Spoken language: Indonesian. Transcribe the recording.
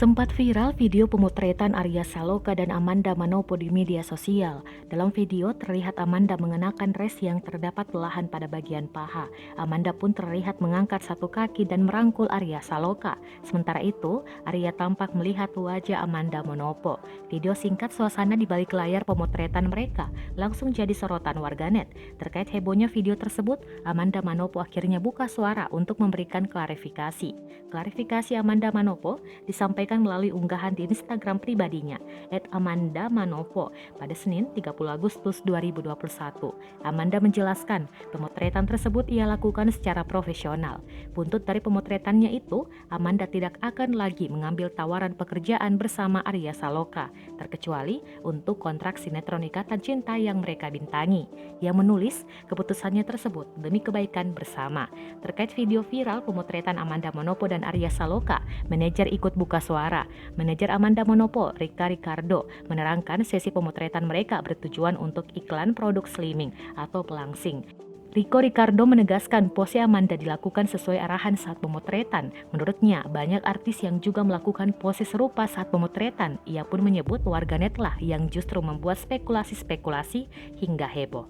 Sempat viral video pemotretan Arya Saloka dan Amanda Manopo di media sosial. Dalam video terlihat Amanda mengenakan dress yang terdapat belahan pada bagian paha. Amanda pun terlihat mengangkat satu kaki dan merangkul Arya Saloka. Sementara itu, Arya tampak melihat wajah Amanda Manopo. Video singkat suasana di balik layar pemotretan mereka langsung jadi sorotan warganet. Terkait hebohnya video tersebut, Amanda Manopo akhirnya buka suara untuk memberikan klarifikasi. Klarifikasi Amanda Manopo disampaikan melalui unggahan di Instagram pribadinya @amandamanopo pada Senin 30 Agustus 2021. Amanda menjelaskan pemotretan tersebut ia lakukan secara profesional. Buntut dari pemotretannya itu, Amanda tidak akan lagi mengambil tawaran pekerjaan bersama Arya Saloka, terkecuali untuk kontrak sinetron Ikatan Cinta yang mereka bintangi. Ia menulis keputusannya tersebut demi kebaikan bersama. Terkait video viral pemotretan Amanda Manopo dan Arya Saloka, manajer ikut buka suara. Manajer Amanda Manopo, Rika Ricardo, menerangkan sesi pemotretan mereka bertujuan untuk iklan produk slimming atau pelangsing. Rico Ricardo menegaskan pose Amanda dilakukan sesuai arahan saat pemotretan. Menurutnya, banyak artis yang juga melakukan pose serupa saat pemotretan. Ia pun menyebut warganetlah yang justru membuat spekulasi-spekulasi hingga heboh.